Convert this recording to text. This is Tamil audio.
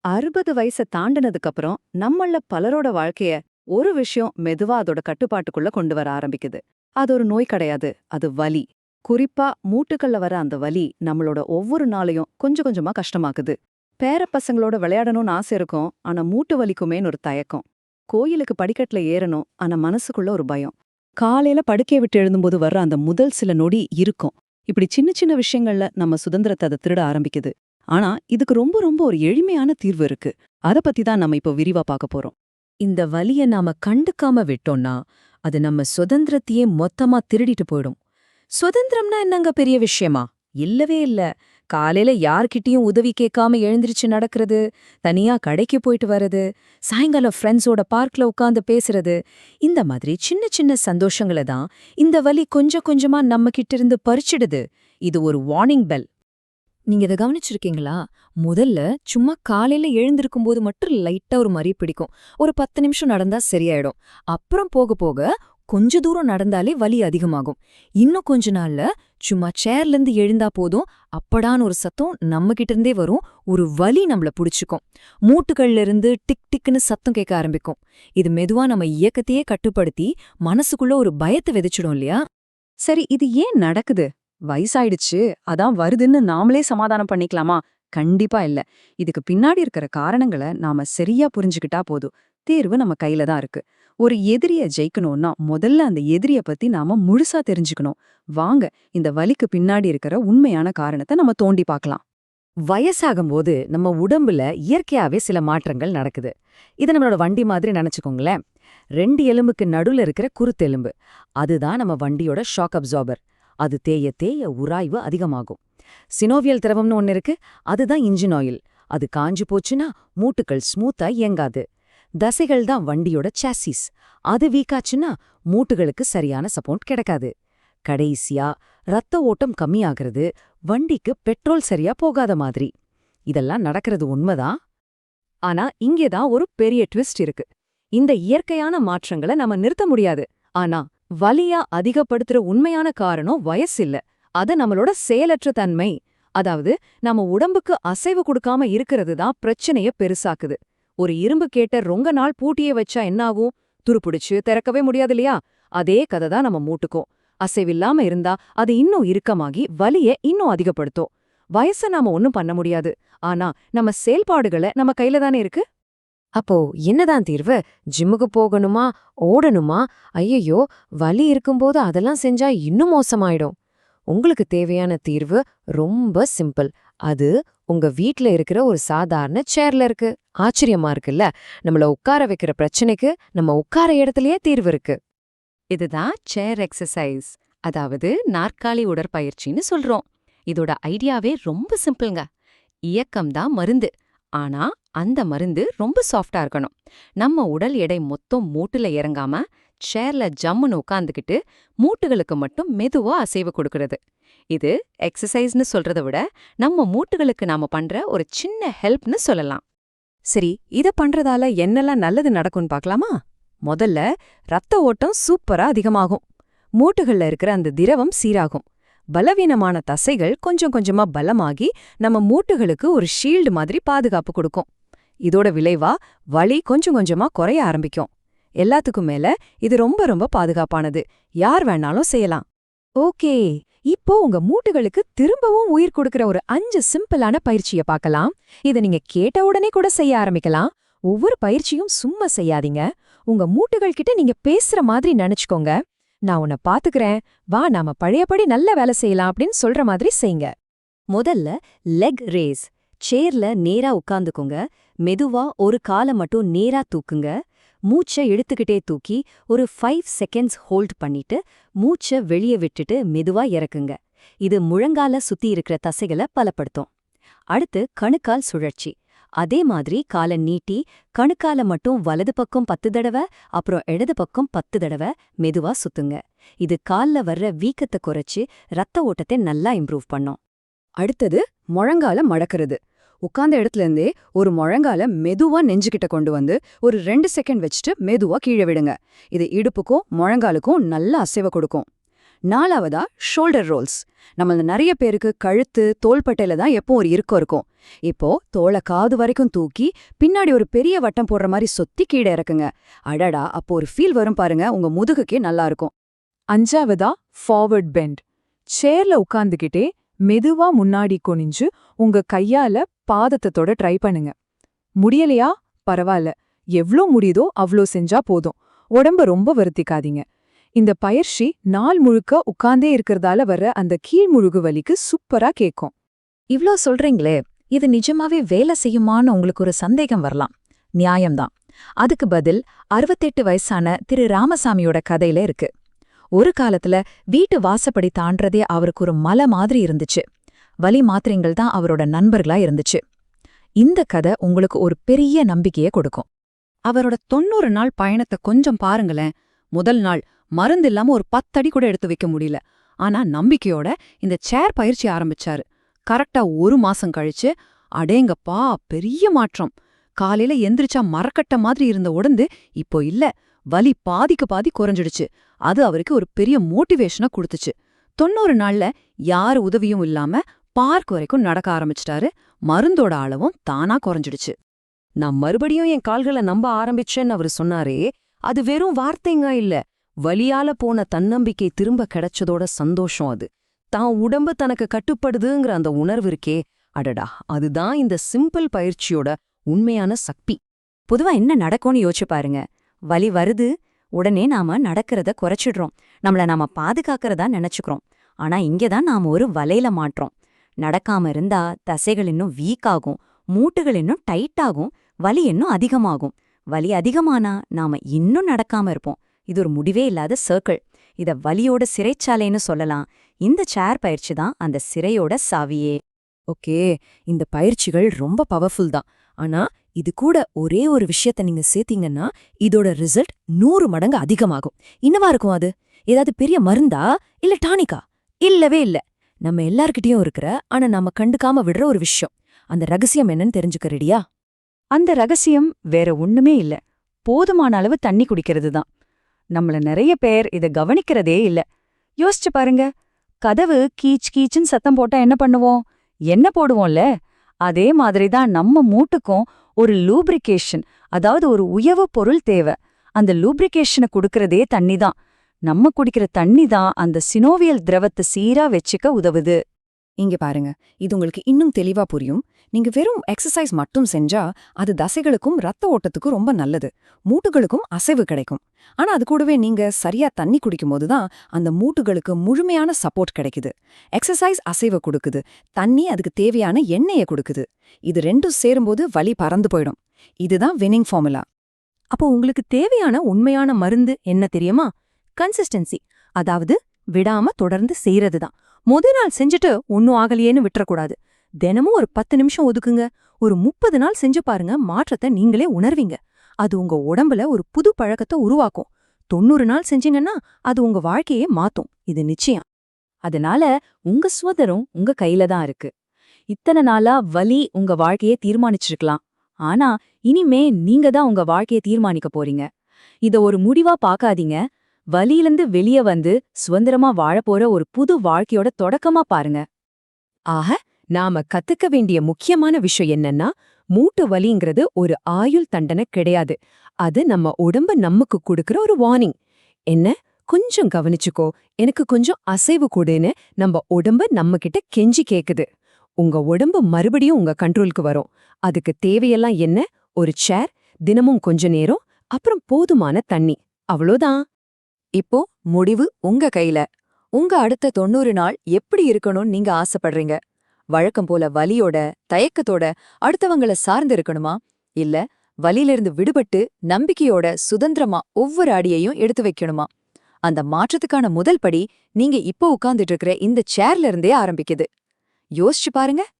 60 வயச தாண்டினதுக்கு அப்புறம் நம்மள பலரோட வாழ்க்கைய ஒரு விஷயம் மெதுவா அதோட கட்டுப்பாட்டுக்குள்ள கொண்டு வர ஆரம்பிக்குது. அது ஒரு நோய் கிடையாது, அது வலி. குறிப்பா மூட்டுக்கள்ல வர அந்த வலி நம்மளோட ஒவ்வொரு நாளையும் கொஞ்சம் கொஞ்சமா கஷ்டமாக்குது. பேரப்பசங்களோட விளையாடணும்னு ஆசை இருக்கும், ஆனா மூட்டு வலிக்குமேன்னு ஒரு தயக்கம். கோயிலுக்கு படிக்கட்டுல ஏறணும், ஆனா மனசுக்குள்ள ஒரு பயம். காலையில படுக்கைய விட்டு எழுந்தும்போது வர்ற அந்த முதல் சில நொடி இருக்கும். இப்படி சின்ன சின்ன விஷயங்கள்ல நம்ம சுதந்திரத்தை அதை திருட ஆரம்பிக்குது. ஆனா இதுக்கு ரொம்ப ரொம்ப ஒரு எளிமையான தீர்வு இருக்கு. அத பத்தி தான் நம்ம இப்போ விரிவா பார்க்க போறோம். இந்த வலிய நாம கண்டுக்காம விட்டோம்னா, அது நம்ம சுதந்திரத்தையே மொத்தமா திருடிட்டு போயிடும். சுதந்திரம்னா என்னங்க பெரிய விஷயமா? இல்லவே இல்ல. காலையில யார்கிட்டயும் உதவி கேட்காம எழுந்திருச்சு நடக்கிறது, தனியா கடைக்கு போயிட்டு வர்றது, சாயங்காலம் ஃப்ரெண்ட்ஸோட பார்க்ல உட்கார்ந்து பேசுறது, இந்த மாதிரி சின்ன சின்ன சந்தோஷங்கள தான் இந்த வலி கொஞ்சம் கொஞ்சமா நம்ம கிட்ட இருந்து பறிச்சிடுது. இது ஒரு வார்னிங் பெல். நீங்க இத கவனிச்சிருக்கீங்களா? முதல்ல சும்மா காலையில எழுந்திருக்கும்போது மட்டும் லைட்டா ஒரு மாரி பிடிக்கும். ஒரு 10 நிமிஷம் நடந்தா சரியாயிடும். அப்புறம் போக போக கொஞ்ச தூரம் நடந்தாலே வலி அதிகமாகும். இன்னும் கொஞ்ச நாள்ல சும்மா சேர்லேருந்து எழுந்தா போதும், அப்படான்னு ஒரு சத்தம் நம்ம கிட்ட இருந்தே வரும். ஒரு வலி நம்மள புடிச்சுக்கும். மூட்டுகள்ல இருந்து டிக் டிக்னு சத்தம் கேட்க ஆரம்பிக்கும். இது மெதுவா நம்ம இயக்கத்தையே கட்டுப்படுத்தி மனசுக்குள்ள ஒரு பயத்த விதைச்சிடும் இல்லையா? சரி, இது ஏன் நடக்குது? வயசாயிடுச்சு, அதான் வருதுன்னு நாமளே சமாதானம் பண்ணிக்கலாமா? கண்டிப்பா இல்ல. இதுக்கு பின்னாடி இருக்கிற காரணங்கள நாம சரியா புரிஞ்சுக்கிட்டா போதும். தீர்வு நம்ம கையில தான் இருக்கு. ஒரு எதிரிய ஜெயிக்கணும்னா முதல்ல அந்த எதிரிய பத்தி நாம முழுசா தெரிஞ்சுக்கணும். வாங்க, இந்த வலிக்கு பின்னாடி இருக்கிற உண்மையான காரணத்தை நம்ம தோண்டி பார்க்கலாம். வயசாகும்போது நம்ம உடம்புல இயற்கையாவே சில மாற்றங்கள் நடக்குது. இத நம்மளோட வண்டி மாதிரி நினைச்சுக்கோங்களேன். 2 எலும்புக்கு நடுவுல இருக்கிற குருத்தெலும்பு, அதுதான் நம்ம வண்டியோட ஷாக் அப்சார்பர். அது தேய தேய உராய்வு அதிகமாகும். சினோவியல் திரவம்னு ஒன்னு இருக்கு, அதுதான் இன்ஜின் ஆயில். அது காஞ்சு போச்சுன்னா மூட்டுக்கள் ஸ்மூத்தா இயங்காது. தசைகள் தான் வண்டியோட சாசிஸ். அது வீக்காச்சுன்னா மூட்டுகளுக்கு சரியான சப்போர்ட் கிடைக்காது. கடைசியா ரத்த ஓட்டம் கம்மியாகிறது, வண்டிக்கு பெட்ரோல் சரியா போகாத மாதிரி. இதெல்லாம் நடக்கிறது உண்மைதான். ஆனா இங்கேதான் ஒரு பெரிய ட்விஸ்ட் இருக்கு. இந்த இயற்கையான மாற்றங்களை நம்ம நிறுத்த முடியாது. ஆனா வலியா அதிகப்படுத்துற உண்மையான காரணம் வயசில்ல. அது நம்மளோட செயலற்ற தன்மை. அதாவது நம்ம உடம்புக்கு அசைவு கொடுக்காம இருக்கிறது தான் பிரச்சனைய பெருசாக்குது. ஒரு இரும்பு கேட்ட ரொம்ப நாள் பூட்டியே வச்சா என்னாகும்? துருப்பிடிச்சு திறக்கவே முடியாது இல்லையா? அதே கதை தான் நம்ம மூட்டுக்கும். அசைவில்லாம இருந்தா அது இன்னும் இறுக்கமாகி வலிய இன்னும் அதிகப்படுத்தும். வயச நாம ஒண்ணும் பண்ண முடியாது. ஆனா நம்ம செயல்பாடுகளை நம்ம கையில தானே இருக்கு. அப்போ என்னதான் தீர்வு? ஜிம்முக்கு போகணுமா? ஓடணுமா? ஐயையோ, வலி இருக்கும்போது அதெல்லாம் செஞ்சா இன்னும் மோசமாயிடும். உங்களுக்கு தேவையான தீர்வு ரொம்ப சிம்பிள். அது உங்க வீட்ல இருக்கிற ஒரு சாதாரண சேர்ல இருக்கு. ஆச்சரியமா இருக்குல்ல? நம்மள உட்கார வைக்கிற பிரச்சனைக்கு நம்ம உட்கார இடத்துலயே தீர்வு இருக்கு. இதுதான் சேர் எக்ஸசைஸ், அதாவது நாற்காலி உடற்பயிற்சின்னு சொல்றோம். இதோட ஐடியாவே ரொம்ப சிம்பிள்ங்க. இயக்கம் தான் மருந்து. ஆனா அந்த மருந்து ரொம்ப சாஃப்டா இருக்கணும். நம்ம உடல் எடை மொத்தம் மூட்டுல இறங்காம சேர்ல ஜம்முன்னு உட்காந்துக்கிட்டு மூட்டுகளுக்கு மட்டும் மெதுவா அசைவு கொடுக்கறது. இது எக்ஸசைஸ்னு சொல்றத விட நம்ம மூட்டுகளுக்கு நாம பண்ற ஒரு சின்ன ஹெல்ப்னு சொல்லலாம். சரி, இத பண்றதால என்னெல்லாம் நல்லது நடக்கும்னு பார்க்கலாமா? முதல்ல ரத்த ஓட்டம் சூப்பரா அதிகமாகும். மூட்டுகள்ல இருக்கிற அந்த திரவம் சீராகும். பலவீனமான தசைகள் கொஞ்சம் கொஞ்சமா பலமாகி நம்ம மூட்டுகளுக்கு ஒரு ஷீல்டு மாதிரி பாதுகாப்பு கொடுக்கும். இதோட விளைவா வலி கொஞ்சம் கொஞ்சமா குறைய ஆரம்பிக்கும். எல்லாத்துக்கும் மேல இது ரொம்ப ரொம்ப பாதுகாப்பானது. யார் வேணாலும் செய்யலாம். ஓகே, இப்போ உங்க மூட்டுகளுக்கு திரும்பவும் உயிர் கொடுக்கிற ஒரு 5 சிம்பிளான பயிற்சிய பார்க்கலாம். இத நீங்க கேட்ட உடனே கூட செய்ய ஆரம்பிக்கலாம். ஒவ்வொரு பயிற்சியும் சும்மா செய்யாதீங்க. உங்க மூட்டுகள் கிட்ட நீங்க பேசுற மாதிரி நினைச்சுக்கோங்க. நான் உன்னை பாத்துக்கிறேன், வா நாம பழையபடி நல்ல வேலை செய்யலாம் அப்படின்னு சொல்ற மாதிரி செய்யுங்க. முதல்ல லெக் ரேஸ். சேர்ல நேரா உட்கார்ந்துக்கோங்க. மெதுவா ஒரு காலை மட்டும் நேரா தூக்குங்க. மூச்சை இழுத்துக்கிட்டே தூக்கி ஒரு 5 செகண்ட்ஸ் ஹோல்ட் பண்ணிட்டு மூச்சை வெளியே விட்டுட்டு மெதுவா இறக்குங்க. இது முழங்கால சுத்தி இருக்கிற தசைகளை பலப்படுத்தும். அடுத்து கணுக்கால் சுழற்சி. அதே மாதிரி காலை நீட்டி கணுக்கால மட்டும் வலது பக்கம் 10 தடவை, அப்புறம் இடது பக்கம் 10 தடவை மெதுவா சுத்துங்க. இது கால்ல வர்ற வீக்கத்தை குறைச்சு ரத்த ஓட்டத்தை நல்லா இம்ப்ரூவ் பண்ணும். அடுத்தது முழங்கால மடக்கிறது. உட்கார்ந்த இடத்துல இருந்தே ஒரு முழங்கால மெதுவா நெஞ்சுகிட்ட கொண்டு வந்து ஒரு 2 செகண்ட் வச்சுட்டு மெதுவா கீழே விடுங்க. இது இடுப்புக்கும் முழங்காலுக்கும் நல்ல அசைவை கொடுக்கும். 4வதா ஷோல்டர் ரோல்ஸ். நம்ம நிறைய பேருக்கு கழுத்து தோள்பட்டையில தான் எப்போ ஒரு இறுக்கம் இருக்கும். இப்போ தோள காது வரைக்கும் தூக்கி பின்னாடி ஒரு பெரிய வட்டம் போடுற மாதிரி சொத்தி கீழே இறக்குங்க. அடடா, அப்போ ஒரு ஃபீல் வரும் பாருங்க, உங்க முதுகுக்கே நல்லா இருக்கும். 5ஆவதா ஃபார்வர்ட் பெண்ட். சேர்ல உட்கார்ந்துகிட்டே மெதுவா முன்னாடி குனிஞ்சு உங்க கையால பாதத்தை தொட ட்ரை பண்ணுங்க. முடியலையா? பரவாயில்ல, எவ்ளோ முடியுதோ அவ்ளோ செஞ்சா போதும். உடம்ப ரொம்ப வருத்திக்காதீங்க. இந்த பயிற்சி நாள் முழுக்க உட்கார்ந்தே இருக்கிறதால வர்ற அந்த கீழ்முழுகு வலிக்கு சூப்பரா கேக்கும். இவ்ளோ சொல்றீங்களே, இது நிஜமாவே வேலை செய்யுமான்னு உங்களுக்கு ஒரு சந்தேகம் வரலாம். நியாயம்தான். அதுக்கு பதில் 68 வயசான திரு ராமசாமியோட கதையில இருக்கு. ஒரு காலத்துல வீட்டு வாசப்படி தாண்டறதே அவருக்கு ஒரு மலை மாதிரி இருந்துச்சு. வலி மாத்திரைகள் தான் அவரோட நண்பர்களா இருந்துச்சு. இந்த கதை உங்களுக்கு ஒரு பெரிய நம்பிக்கையை கொடுக்கும். அவரோட 90 நாள் பயணத்தை கொஞ்சம் பாருங்களேன். முதல் நாள் மருந்து இல்லாம ஒரு 10 அடி கூட எடுத்து வைக்க முடியல. ஆனா நம்பிக்கையோட இந்த சேர் பயிற்சி ஆரம்பிச்சாரு. கரெக்டா 1 மாசம் கழிச்சு, அடேங்கப்பா, பெரிய மாற்றம். காலையில எந்திரிச்சா மரக்கட்ட மாதிரி இருந்த உடந்து இப்போ இல்ல, வலி பாதிக்கு பாதி குறைஞ்சிடுச்சு. அது அவருக்கு ஒரு பெரிய மோட்டிவேஷனை கொடுத்துச்சு. 90 நாள்ல யார் உதவியும் இல்லாம பார்க் வரைக்கும் நடக்க ஆரம்பிச்சிட்டாரு. மருந்தோட அளவும் தானா குறைஞ்சிடுச்சு. நான் மறுபடியும் என் கால்களை நம்ப ஆரம்பிச்சேன்னு அவரு சொன்னாரே, அது வெறும் வார்த்தைங்க இல்ல, வலியால போன தன்னம்பிக்கை திரும்ப கிடைச்சதோட சந்தோஷம். அது தான் உடம்பு தனக்கு கட்டுப்படுதுங்கிற அந்த உணர்வு இருக்கே, அடடா, அதுதான் இந்த சிம்பிள் பயிற்சியோட உண்மையான சக்தி. பொதுவா என்ன நடக்கும்னு யோசிச்சு பாருங்க. வலி வருது, உடனே நாம நடக்கிறத குறைச்சிடுறோம், நம்மள நாம பாதுகாக்கிறதா நினைச்சுக்கிறோம். ஆனா இங்கதான் நாம ஒரு வலையில மாட்றோம். நடக்காம இருந்தா தசைகள் இன்னும் வீக் ஆகும், மூட்டுகள் இன்னும் டைட் ஆகும், வலி இன்னும் அதிகமாகும். வலி அதிகமானா நாம இன்னும் நடக்காம இருப்போம். இது ஒரு முடிவே இல்லாத சர்க்கிள். இத வலியோட சிறைச்சாலைன்னு சொல்லலாம். இந்த சேர் பயிற்சி தான் அந்த சிறையோட சாவியே. ஓகே, இந்த பயிற்சிகள் ரொம்ப பவர்ஃபுல் தான். ஆனா இது கூட ஒரே ஒரு விஷயத்த நீங்க சேர்த்தீங்கன்னா இதோட ரிசல்ட் 100 மடங்கு அதிகமாகும். என்னவா இருக்கும் அது? ஏதாவது பெரிய மருந்தா இல்ல டானிக்கா? இல்லவே இல்ல. நம்ம எல்லார்கிட்டயும் இருக்கிற, ஆனா நாம கண்டுக்காம விடுற ஒரு விஷயம். அந்த ரகசியம் என்னன்னு தெரிஞ்சுக்க ரெடியா? அந்த ரகசியம் வேற ஒண்ணுமே இல்ல, போதுமான அளவு தண்ணி குடிக்கிறது தான். நம்மள நிறைய பேர் இத கவனிக்கிறதே இல்ல. யோசிச்சு பாருங்க, கதவு கீச் கீச்சுன்னு சத்தம் போட்டா என்ன பண்ணுவோம்? என்ன போடுவோம்ல? அதே மாதிரி தான் நம்ம மூட்டுக்கும் ஒரு லூப்ரிகேஷன், அதாவது ஒரு உயவு பொருள் தேவை. அந்த லூப்ரிகேஷனை கொடுக்கறதே தண்ணி தான். நம்ம குடிக்கிற தண்ணி தான் அந்த சினோவியல் திரவத்தை சீரா வச்சுக்க உதவுது. இங்க பாருங்க, இது உங்களுக்கு இன்னும் தெளிவா புரியும். நீங்க வெறும் எக்ஸசைஸ் மட்டும் செஞ்சா அது தசைகளுக்கும் ரத்த ஓட்டத்துக்கும் ரொம்ப நல்லது, மூட்டுகளுக்கும் அசைவு கிடைக்கும். ஆனா அது கூடவே நீங்க சரியா தண்ணி குடிக்கும்போது தான் அந்த மூட்டுகளுக்கு முழுமையான சப்போர்ட் கிடைக்குது. எக்ஸசைஸ் அசைவை கொடுக்குது, தண்ணி அதுக்கு தேவையான எண்ணெயை கொடுக்குது. இது ரெண்டும் சேரும்போது வலி பறந்து போயிடும். இதுதான் வின்னிங் ஃபார்முலா. அப்போ உங்களுக்கு தேவையான உண்மையான மருந்து என்ன தெரியுமா? கன்சிஸ்டன்சி, அதாவது விடாம தொடர்ந்து செய்யறதுதான். முதல் நாள் செஞ்சுட்டு ஒன்னும் ஆகலையேன்னு விட்டுறக்கூடாது. தினமும் ஒரு 10 நிமிஷம் ஒதுக்குங்க. ஒரு 30 நாள் செஞ்சு பாருங்க, மாற்றத்தை நீங்களே உணர்வீங்க. அது உங்க உடம்புல ஒரு புது பழக்கத்தை உருவாக்கும். 90 நாள் செஞ்சீங்கன்னா அது உங்க வாழ்க்கையே மாத்தும், இது நிச்சயம். அதனால உங்க சுதந்திரம் உங்க கையில தான் இருக்கு. இத்தனை நாளா வலி உங்க வாழ்க்கையை தீர்மானிச்சிருக்கலாம். ஆனா இனிமே நீங்க தான் உங்க வாழ்க்கையை தீர்மானிக்க போறீங்க. இத ஒரு முடிவா பார்க்காதீங்க. வலியிலிருந்து வெளிய வந்து சுதந்திரமா வாழப்போற ஒரு புது வாழ்க்கையோட தொடக்கமா பாருங்க. ஆக, நாம கத்துக்க வேண்டிய முக்கியமான விஷயம் என்னன்னா, மூட்டு வலிங்கிறது ஒரு ஆயுள் தண்டனை கிடையாது. அது நம்ம உடம்ப நமக்கு கொடுக்கிற ஒரு வார்னிங். என்ன, கொஞ்சம் கவனிச்சுக்கோ, எனக்கு கொஞ்சம் அசைவு கொடுன்னு நம்ம உடம்பு நம்ம கிட்ட கெஞ்சி கேக்குது. உங்க உடம்பு மறுபடியும் உங்க கண்ட்ரோலுக்கு வரும். அதுக்கு தேவையெல்லாம் என்ன? ஒரு சேர், தினமும் கொஞ்ச நேரம், அப்புறம் போதுமான தண்ணி. அவ்வளோதான். இப்போ முடிவு உங்க கையில. உங்க அடுத்த 90 நாள் எப்படி இருக்கணும்னு நீங்க ஆசைப்படுறீங்க? வழக்கம் போல வலியோட, தயக்கத்தோட அடுத்தவங்கள சார்ந்து இருக்கணுமா? இல்ல வலியிலிருந்து விடுபட்டு நம்பிக்கையோட சுதந்திரமா ஒவ்வொரு அடியையும் எடுத்து வைக்கணுமா? அந்த மாற்றத்துக்கான முதல் படி நீங்க இப்போ உட்கார்ந்துட்டு இருக்கிற இந்த சேர்ல இருந்தே ஆரம்பிக்குது. யோசிச்சு பாருங்க.